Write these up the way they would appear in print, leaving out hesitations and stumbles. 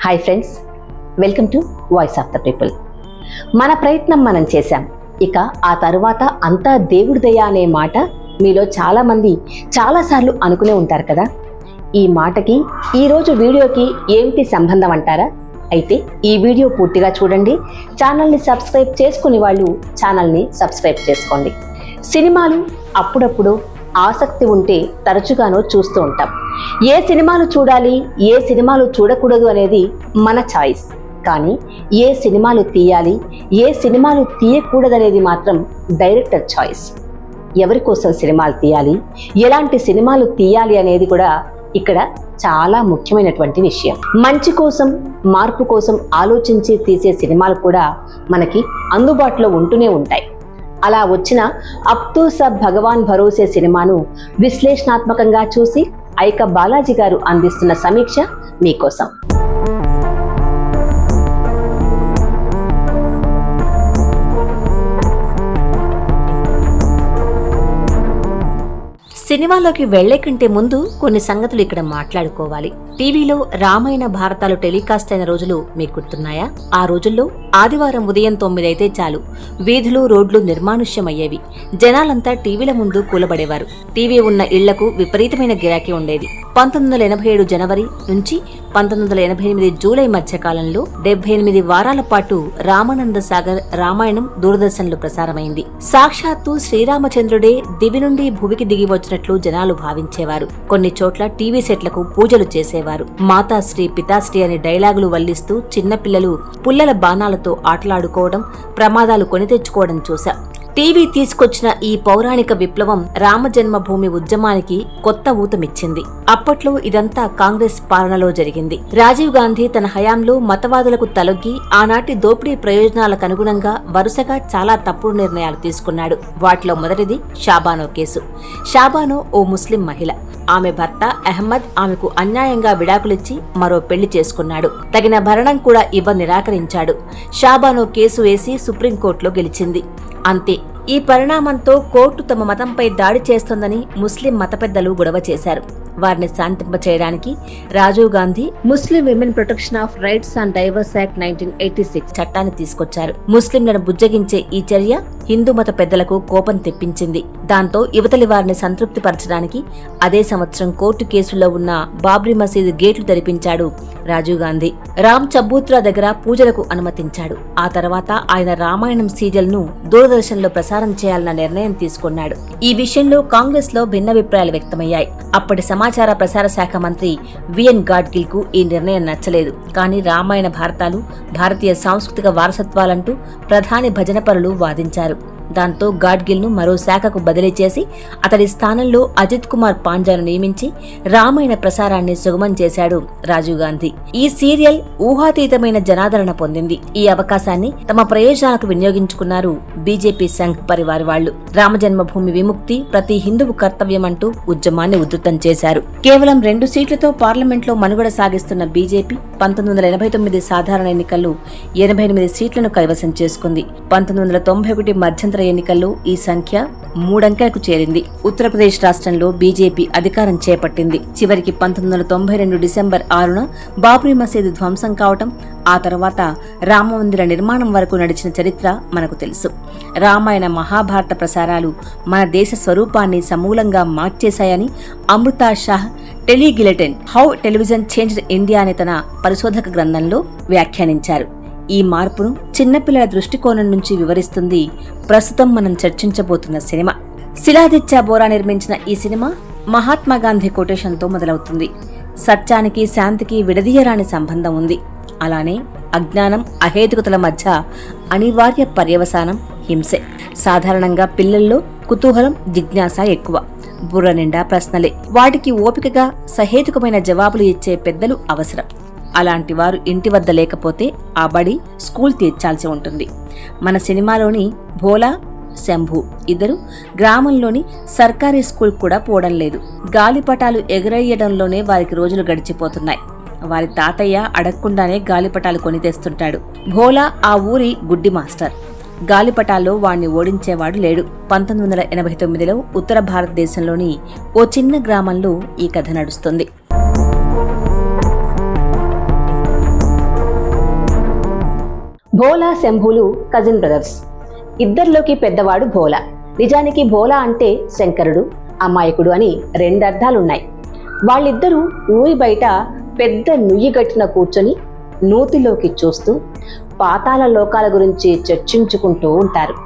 Hi friends, welcome to voice of the people. మన ప్రయత్నం మనం చేశాం, ఇక ఆ తరువాత అంతా దేవుడి దయ అనే మాట మీలో చాలామంది చాలాసార్లు అనుకునే ఉంటారు కదా. ఈ మాటకి ఈరోజు వీడియోకి ఏమిటి సంబంధం అంటారా? అయితే ఈ వీడియో పూర్తిగా చూడండి. ఛానల్ని సబ్స్క్రైబ్ చేసుకుని వాళ్ళు ఛానల్ని సబ్స్క్రైబ్ చేసుకోండి. సినిమాలు అప్పుడప్పుడు ఆసక్తి ఉంటే తరచుగానో చూస్తూ ఉంటాం. ఏ సినిమాలు చూడాలి, ఏ సినిమాలు చూడకూడదు అనేది మన చాయిస్. కానీ ఏ సినిమాలు తీయాలి, ఏ సినిమాలు తీయకూడదనేది మాత్రం డైరెక్టర్ చాయిస్. ఎవరి కోసం సినిమాలు తీయాలి, ఎలాంటి సినిమాలు తీయాలి అనేది కూడా ఇక్కడ చాలా ముఖ్యమైనటువంటి విషయం. మంచి కోసం, మార్పు కోసం ఆలోచించి తీసే సినిమాలు కూడా మనకి అందుబాటులో ఉంటూనే ఉంటాయి. అలా వచ్చిన అబ్ తో సబ్ భగవాన్ భరోసే సినిమాను విశ్లేషణాత్మకంగా చూసి ఐక బాలాజీ గారు అందిస్తున్న సమీక్ష మీకోసం. సినిమాలోకి వెళ్లే కంటే ముందు కొన్ని సంగతులు ఇక్కడ మాట్లాడుకోవాలి. టీవీలో రామాయణ భారతాలు టెలికాస్ట్ అయిన రోజులు మీకు గుర్తున్నాయా? ఆ రోజుల్లో ఆదివారం ఉదయం 9 అయితే చాలు, వీధులు రోడ్లు నిర్మానుష్యమయ్యేవి. జనాలంతా టీవీల ముందు కూలబడేవారు. టీవీ ఉన్న ఇళ్లకు విపరీతమైన గిరాకీ ఉండేది. 1987 జనవరి నుంచి 1988 జూలై మధ్య కాలంలో 78 వారాల పాటు రామానంద సాగర్ రామాయణం దూరదర్శన్లో ప్రసారమైంది. సాక్షాత్తు శ్రీరామచంద్రుడే దివి నుండి భూమికి దిగి వచ్చినట్లు జనాలు భావించేవారు. కొన్ని చోట్ల టీవీ సెట్లకు పూజలు చేసేవారు. మాతాశ్రీ పితాశ్రీ అని డైలాగులు వల్లిస్తూ చిన్నపిల్లలు పుల్లల బాణాలతో ఆటలాడుకోవడం, ప్రమాదాలు కొని తెచ్చుకోవడం చూశా. టీవీ తీసుకొచ్చిన ఈ పౌరాణిక విప్లవం రామజన్మభూమి ఉద్యమానికి కొత్త ఊతమిచ్చింది. అప్పట్లో ఇదంతా కాంగ్రెస్ పాలనలో జరిగింది. రాజీవ్ గాంధీ తన హయాంలో మతవాదులకు తలొగ్గి ఆనాటి దోపిడీ ప్రయోజనాలకు అనుగుణంగా వరుసగా చాలా తప్పుడు నిర్ణయాలు తీసుకున్నాడు. వాటిలో మొదటిది షాబానో కేసు. షాబానో ఓ ముస్లిం మహిళ. ఆమె భర్త అహ్మద్ ఆమెకు అన్యాయంగా విడాకులిచ్చి మరో పెళ్లి చేసుకున్నాడు. తగిన భరణం కూడా ఇవ్వ నిరాకరించాడు. షాబానో కేసు వేసి సుప్రీంకోర్టులో గెలిచింది. అంతే. ఈ పరిణామంతో కోర్టు తమ మతంపై దాడి చేస్తోందని ముస్లిం మత పెద్దలు గొడవ చేశారు. వారిని శాంతింపచేయడానికి Rajiv Gandhi Muslim women protection of rights and divorce act 1986 చట్టాన్ని తీసుకొచ్చారు. ముస్లింలను బుజ్జగించే ఈ చర్య హిందూ మత పెద్దలకు కోపం తెప్పించింది. దాంతో యువతలి వారిని సంతృప్తి పరచడానికి అదే సంవత్సరం కోర్టు కేసులో ఉన్న బాబ్రీ మసీదు గేట్లు తెరిపించాడు రాజీవ్ గాంధీ. రామ్ చబూత్రా దగ్గర పూజలకు అనుమతించాడు. ఆ తర్వాత ఆయన రామాయణం సీరియల్ ను దూరదర్శన్ లో ప్రసారం చేయాలన్న నిర్ణయం తీసుకున్నాడు. ఈ విషయంలో కాంగ్రెస్ లో భిన్నాభిప్రాయాలు వ్యక్తమయ్యాయి. అప్పటి సమాచార ప్రసార శాఖ మంత్రి విఎన్ గాడ్గిల్ కు ఈ నిర్ణయం నచ్చలేదు. కానీ రామాయణ భారతాలు భారతీయ సాంస్కృతిక వారసత్వాలంటూ ప్రధాని భజనపరులు వాదించారు. దాంతో గాడ్గిల్ ను మరో శాఖకు బదిలీ చేసి అతడి స్థానంలో అజిత్ కుమార్ పాంజాను నియమించి రామాయణ ప్రసారాన్ని సుగమం చేశాడు రాజీవ్ గాంధీ. ఈ సీరియల్ ఊహాతీతమైన జనాదరణ పొందింది. ఈ అవకాశాన్ని తమ ప్రయోజనాలకు వినియోగించుకున్నారు బీజేపీ సంఘ్ పరివార్ వాళ్లు. రామజన్మభూమి విముక్తి ప్రతి హిందువు కర్తవ్యం అంటూ ఉద్యమాన్ని ఉధృతం చేశారు. కేవలం 2 సీట్లతో పార్లమెంట్లో మనుగడ సాగిస్తున్న బీజేపీ 1989 సాధారణ ఎన్నికల్లో 88 సీట్లను కైవసం చేసుకుంది. 1991 మధ్యంతర ఎన్నికల్లో ఈ సంఖ్య 3 అంకెలకు చేరింది. ఉత్తరప్రదేశ్ రాష్ట్రంలో బీజేపీ అధికారం చేపట్టింది. చివరికి 1992 డిసెంబర్ 6న బాబ్రీ మసీదు ధ్వంసం కావటం, ఆ తర్వాత రామమందిర నిర్మాణం వరకు నడిచిన చరిత్ర మనకు తెలుసు. రామాయణ మహాభారత ప్రసారాలు మన దేశ స్వరూపాన్ని సమూలంగా మార్చేశాయని అమృతా షాహ్ టెలిగిలెటెన్ హౌ టెలివిజన్ చేంజ్డ్ ఇండియా అనే తన పరిశోధక గ్రంథంలో వ్యాఖ్యానించారు. ఈ మార్పును చిన్నపిల్లల దృష్టికోణం నుంచి వివరిస్తుంది ప్రస్తుతం మనం చర్చించబోతున్న సినిమా. శిలాదిత్య బోరా నిర్మించిన ఈ సినిమా మహాత్మాగాంధీ కొటేషన్తో మొదలవుతుంది. సత్యానికి శాంతికి విడదీయరాని సంబంధం ఉంది. అలానే అజ్ఞానం అహేతుకతల మధ్య అనివార్య పర్యవసానం హింసే. సాధారణంగా పిల్లల్లో కుతూహలం జిజ్ఞాస ఎక్కువ. బుర్ర నిండా ప్రశ్నలే. వాటికి ఓపికగా సహేతుకమైన జవాబులు ఇచ్చే పెద్దలు అవసరం. అలాంటి వారు ఇంటి వద్ద లేకపోతే ఆ బడి స్కూల్ తీర్చాల్సి ఉంటుంది. మన సినిమాలోని భోలా, శంభు ఇద్దరు గ్రామంలోని సర్కారీ స్కూల్ కూడా పోవడం లేదు. గాలిపటాలు ఎగరేయడంలోనే వారికి రోజులు గడిచిపోతున్నాయి. వారి తాతయ్య అడగకుండానే గాలిపటాలు కొని తెస్తుంటాడు. భోలా ఆ ఊరి గుడ్డి మాస్టర్. గాలిపటాల్లో వాణ్ణి ఓడించేవాడు లేడు. 1989లో ఉత్తర భారతదేశంలోని ఓ చిన్న గ్రామంలో ఈ కథ నడుస్తుంది. భోలా శంభులు కజిన్ బ్రదర్స్. ఇద్దరిలోకి పెద్దవాడు భోలా. నిజానికి భోలా అంటే శంకరుడు, అమాయకుడు అని రెండు అర్థాలున్నాయి. వాళ్ళిద్దరూ ఊరి బయట పెద్ద నుయ్యి గట్టున కూర్చొని నూతిలోకి చూస్తూ పాతాళ లోకాల గురించి చర్చించుకుంటూ ఉంటారు.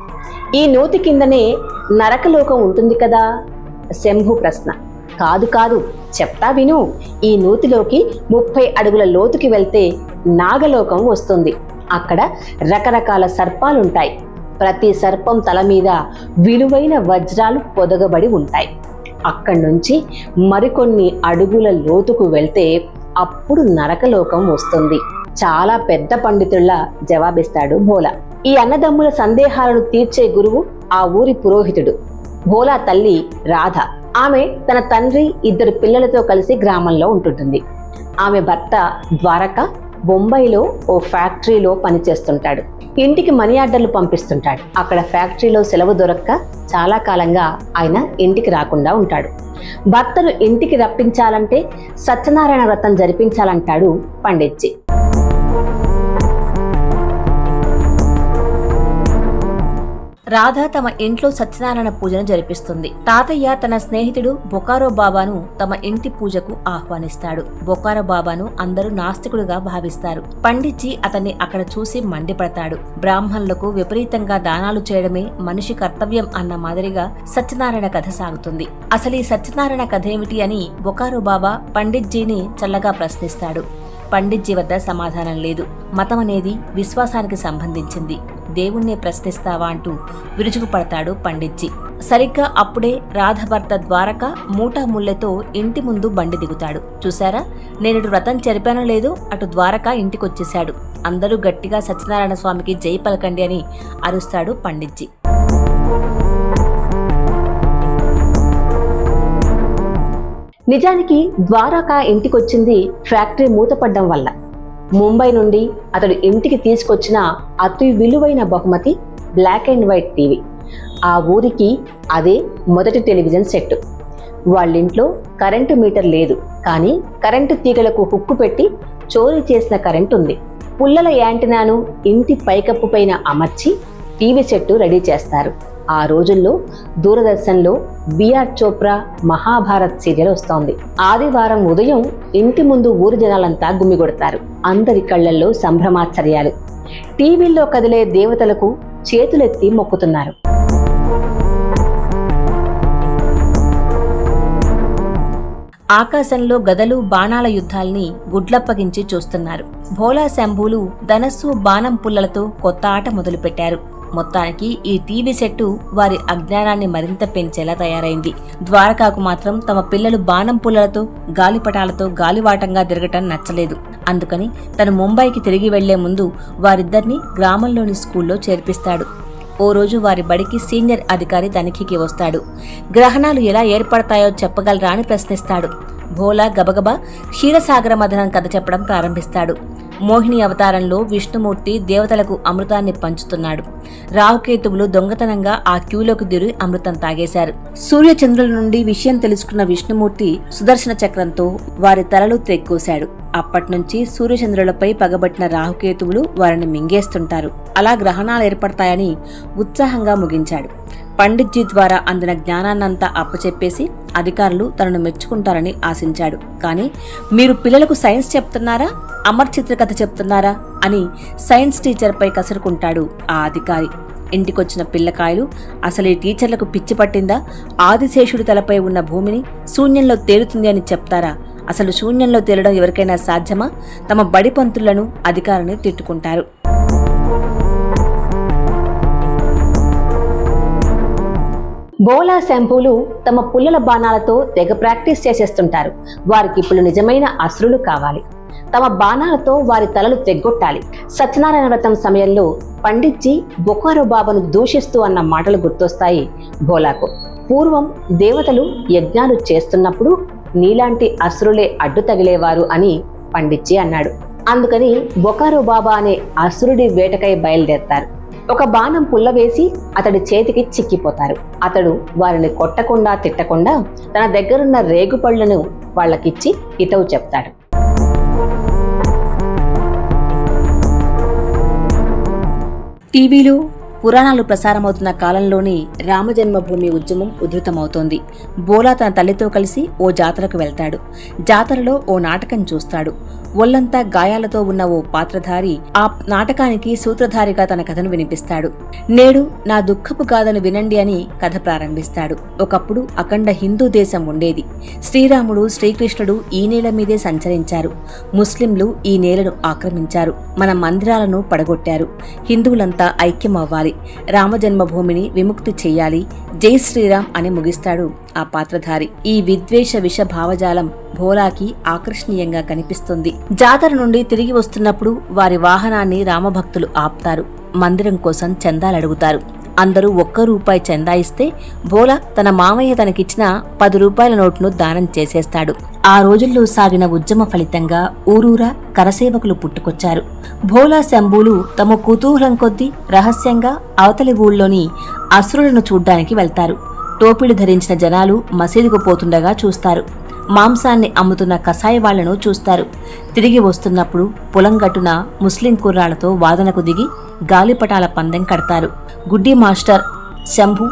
ఈ నూతి కిందనే నరకలోకం ఉంటుంది కదా? శంభు ప్రశ్న. కాదు కాదు, చెప్తా విను. ఈ నూతిలోకి 30 అడుగుల లోతుకి వెళ్తే నాగలోకం వస్తుంది. అక్కడ రకరకాల సర్పాలుంటాయి. ప్రతి సర్పం తల మీద విలువైన వజ్రాలు పొదగబడి ఉంటాయి. అక్కడి నుంచి మరికొన్ని అడుగుల లోతుకు వెళ్తే అప్పుడు నరకలోకం వస్తుంది. చాలా పెద్ద పండితుల్లా జవాబిస్తాడు భోలా. ఈ అన్నదమ్ముల సందేహాలను తీర్చే గురువు ఆ ఊరి పురోహితుడు. భోలా తల్లి రాధ. ఆమె తన తండ్రి, 2 పిల్లలతో కలిసి గ్రామంలో ఉంటుంటుంది. ఆమె భర్త ద్వారక బొంబాయిలో ఓ ఫ్యాక్టరీలో పనిచేస్తుంటాడు. ఇంటికి మనీ ఆర్డర్లు పంపిస్తుంటాడు. అక్కడ ఫ్యాక్టరీలో సెలవు దొరక్క చాలా కాలంగా ఆయన ఇంటికి రాకుండా ఉంటాడు. భర్తను ఇంటికి రప్పించాలంటే సత్యనారాయణ వ్రతం జరిపించాలంటాడు పండిట్జీ. రాధ తమ ఇంట్లో సత్యనారాయణ పూజను జరిపిస్తుంది. తాతయ్య తన స్నేహితుడు బొకారో బాబాను తమ ఇంటి పూజకు ఆహ్వానిస్తాడు. బొకారో బాబాను అందరూ నాస్తికుడుగా భావిస్తారు. పండిట్జీ అతన్ని అక్కడ చూసి మండిపడతాడు. బ్రాహ్మణులకు విపరీతంగా దానాలు చేయడమే మనిషి కర్తవ్యం అన్న మాదిరిగా సత్యనారాయణ కథ సాగుతుంది. అసలు ఈ సత్యనారాయణ కథ ఏమిటి అని బొకారో బాబా పండిట్జీని చల్లగా ప్రశ్నిస్తాడు. పండిట్జీ వద్ద సమాధానం లేదు. మతం అనేది విశ్వాసానికి సంబంధించింది. దేవుణ్ణే ప్రశ్నిస్తావా అంటూ విరుచుకుపడతాడు పండిట్జీ. సరిగ్గా అప్పుడే రాధ భర్త ద్వారక మూటా ముళ్ళతో ఇంటి ముందు బండి దిగుతాడు. చూసారా, నేను వ్రతం చెరిపానో లేదు, అటు ద్వారక ఇంటికొచ్చేశాడు. అందరూ గట్టిగా సత్యనారాయణ స్వామికి జై పలకండి అని అరుస్తాడు పండిట్జీ. నిజానికి ద్వారక ఇంటికొచ్చింది ఫ్యాక్టరీ మూతపడ్డం వల్ల. ముంబై నుండి అతడు ఇంటికి తీసుకొచ్చిన అతి విలువైన బహుమతి బ్లాక్ అండ్ వైట్ టీవీ. ఆ ఊరికి అదే మొదటి టెలివిజన్ సెట్. వాళ్ళింట్లో కరెంటు మీటర్ లేదు, కానీ కరెంటు తీగలకు హుక్కు పెట్టి చోరీ చేసిన కరెంటు ఉంది. పుల్లల యాంటినాను ఇంటి పైకప్పు పైన అమర్చి టీవీ సెట్ రెడీ చేస్తారు. ఆ రోజుల్లో దూరదర్శన్లో బిఆర్ చోప్రా మహాభారత్ సీరియల్ వస్తోంది. ఆదివారం ఉదయం ఇంటి ముందు ఊరి జనాలంతా గుమ్మిగొడతారు. అందరి కళ్లల్లో సంభ్రమాశ్చర్యాలు. టీవీల్లో కదిలే దేవతలకు చేతులెత్తి మొక్కుతున్నారు. ఆకాశంలో గదలు బాణాల యుద్ధాల్ని గుడ్లప్పగించి చూస్తున్నారు. భోలా శంభులు ధనస్సు బాణం పుల్లలతో కొత్త ఆట మొదలుపెట్టారు. మొత్తానికి ఈ టీవీ సెట్టు వారి అజ్ఞానాన్ని మరింత పెంచేలా తయారైంది. ద్వారకాకు మాత్రం తమ పిల్లలు బాణం పుల్లలతో గాలిపటాలతో గాలివాటంగా తిరగటం నచ్చలేదు. అందుకని తను ముంబైకి తిరిగి వెళ్లే ముందు వారిద్దరిని గ్రామంలోని స్కూల్లో చేర్పిస్తాడు. ఓ రోజు వారి బడికి సీనియర్ అధికారి తనిఖీకి వస్తాడు. గ్రహణాలు ఎలా ఏర్పడతాయో చెప్పగలరా అని ప్రశ్నిస్తాడు. భోలా గబగబా క్షీరసాగర మథనం కథ చెప్పడం ప్రారంభిస్తాడు. మోహిని అవతారంలో విష్ణుమూర్తి దేవతలకు అమృతాన్ని పంచుతున్నాడు. రాహుకేతువులు దొంగతనంగా ఆ క్యూలోకి దిరి అమృతం తాగేశారు. సూర్యచంద్రుల నుండి విషయం తెలుసుకున్న విష్ణుమూర్తి సుదర్శన చక్రంతో వారి తలలు త్రెక్కోశాడు. అప్పట్నుంచి సూర్యచంద్రులపై పగబట్టిన రాహుకేతువులు వారిని మింగేస్తుంటారు. అలా గ్రహణాలు ఏర్పడతాయని ఉత్సాహంగా ముగించాడు. పండిట్జీ ద్వారా అందిన జ్ఞానాన్నంతా అప్పచెప్పేసి అధికారులు తనను మెచ్చుకుంటారని ఆశించాడు. కానీ మీరు పిల్లలకు సైన్స్ చెప్తున్నారా, అమర్ చిత్ర కథ చెప్తున్నారా అని సైన్స్ టీచర్పై కసురుకుంటాడు ఆ అధికారి. ఇంటికొచ్చిన పిల్లకాయలు, అసలు ఈ టీచర్లకు పిచ్చి పట్టిందా? ఆదిశేషుడి తలపై ఉన్న భూమిని శూన్యంలో తేలుతుంది అని చెప్తారా? అసలు శూన్యంలో తేలడం ఎవరికైనా సాధ్యమా? తమ బడి పంతులను అధికారిని తిట్టుకుంటారు. బోలా శంభులు తమ పుల్లల బాణాలతో తెగ ప్రాక్టీస్ చేసేస్తుంటారు. వారికి ఇప్పుడు నిజమైన అసురులు కావాలి. తమ బాణాలతో వారి తలలు తెగ్గొట్టాలి. సత్యనారాయణ వ్రతం సమయంలో పండిట్జీ బొకారో బాబాను దూషిస్తూ అన్న మాటలు గుర్తొస్తాయి భోలాకు. పూర్వం దేవతలు యజ్ఞాలు చేస్తున్నప్పుడు నీలాంటి అసురులే అడ్డు తగిలేవారు అని పండిట్జీ అన్నాడు. అందుకని బొకారో బాబా అనే అసురుడి వేటకై బయలుదేరతారు. ఒక బాణం పుల్లవేసి అతడి చేతికి చిక్కిపోతారు. అతడు వారిని కొట్టకుండా తిట్టకుండా తన దగ్గరున్న రేగుపళ్లను వాళ్ళకిచ్చి హితవు చెప్తాడు. టీవీలో పురాణాలు ప్రసారమవుతున్న కాలంలోనే రామజన్మభూమి ఉద్యమం ఉధృతమవుతోంది. బోలా తన తల్లితో కలిసి ఓ జాతరకు వెళ్తాడు. జాతరలో ఓ నాటకం చూస్తాడు. ఒళ్లంతా గాయాలతో ఉన్న ఓ పాత్రధారి ఆ నాటకానికి సూత్రధారిగా తన కథను వినిపిస్తాడు. నేడు నా దుఃఖపు గాథను వినండి అని కథ ప్రారంభిస్తాడు. ఒకప్పుడు అఖండ హిందూ దేశం ఉండేది. శ్రీరాముడు, శ్రీకృష్ణుడు ఈ నేల మీదే సంచరించారు. ముస్లింలు ఈ నేలను ఆక్రమించారు. మన మందిరాలను పడగొట్టారు. హిందువులంతా ఐక్యమవ్వాలి. రామజన్మభూమిని విముక్తి చెయ్యాలి. జై శ్రీరామ్ అని ముగిస్తాడు ఆ పాత్రధారి. ఈ విద్వేష విష భావజాలం భోలాకి ఆకర్షణీయంగా కనిపిస్తుంది. జాతర నుండి తిరిగి వస్తున్నప్పుడు వారి వాహనాన్ని రామభక్తులు ఆపుతారు. మందిరం కోసం చందాలడుగుతారు. అందరూ ₹1 చందా ఇస్తే భోలా తన మామయ్య తనకిచ్చిన ₹10 నోటును దానం చేసేస్తాడు. ఆ రోజుల్లో సాగిన ఉద్యమ ఫలితంగా ఊరూరా కరసేవకులు పుట్టుకొచ్చారు. భోలా, శంభూలు తమ కుతూహలం కొద్దీ రహస్యంగా అవతలి ఊళ్ళోని అసురులను చూడ్డానికి వెళ్తారు. టోపీలు ధరించిన జనాలు మసీదుకు పోతుండగా చూస్తారు. మాంసాన్ని అమ్ముతున్న కసాయి వాళ్లను చూస్తారు. తిరిగి వస్తున్నప్పుడు పొలం గట్టున ముస్లిం కుర్రాళ్లతో వాదనకు దిగి గాలిపటాల పందెం కడతారు. గుడ్డి మాస్టర్ శంభు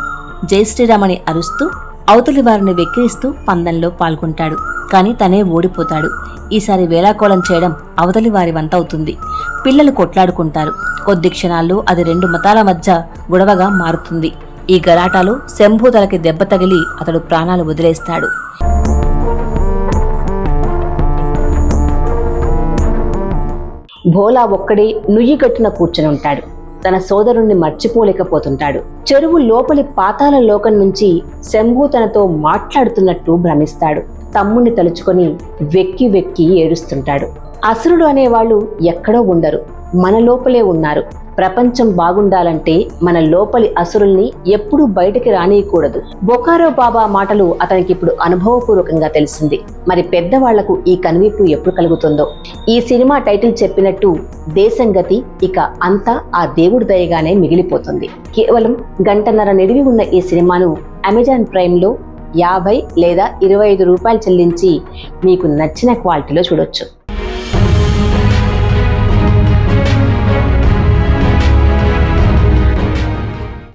జై శ్రీరామ్ అని అరుస్తూ అవతలి వారిని వెక్కిరిస్తూ పందెంలో పాల్గొంటాడు. కాని తనే ఓడిపోతాడు. ఈసారి వేలాకోలం చేయడం అవతలి వారి వంత అవుతుంది. పిల్లలు కొట్లాడుకుంటారు. కొద్ది క్షణాల్లో అది 2 మతాల మధ్య గొడవగా మారుతుంది. ఈ గలాటాలో శంభు తలకి దెబ్బ తగిలి అతడు ప్రాణాలు వదిలేస్తాడు. భోలా ఒక్కడే నుయ్యిగట్టున కూర్చుని ఉంటాడు. తన సోదరుణ్ణి మర్చిపోలేకపోతుంటాడు. చెరువు లోపలి పాతాళ లోకం నుంచి శంభు తనతో మాట్లాడుతున్నట్టు భ్రమిస్తాడు. తమ్ముణ్ణి తలుచుకొని వెక్కి వెక్కి ఏడుస్తుంటాడు. అసురుడు అనేవాళ్ళు ఎక్కడో ఉండరు, మన లోపలే ఉన్నారు. ప్రపంచం బాగుండాలంటే మన లోపలి అసురుల్ని ఎప్పుడూ బయటికి రానియకూడదు. బొకారో బాబా మాటలు అతనికి ఇప్పుడు అనుభవపూర్వకంగా తెలిసింది. మరి పెద్దవాళ్లకు ఈ కనువిప్పు ఎప్పుడు కలుగుతుందో. ఈ సినిమా టైటిల్ చెప్పినట్టు దేశం గతి ఇక అంతా ఆ దేవుడి దయగానే మిగిలిపోతుంది. కేవలం 1.5 గంటల నిడివి ఉన్న ఈ సినిమాను అమెజాన్ ప్రైమ్లో 50 లేదా ₹25 చెల్లించి మీకు నచ్చిన క్వాలిటీలో చూడొచ్చు.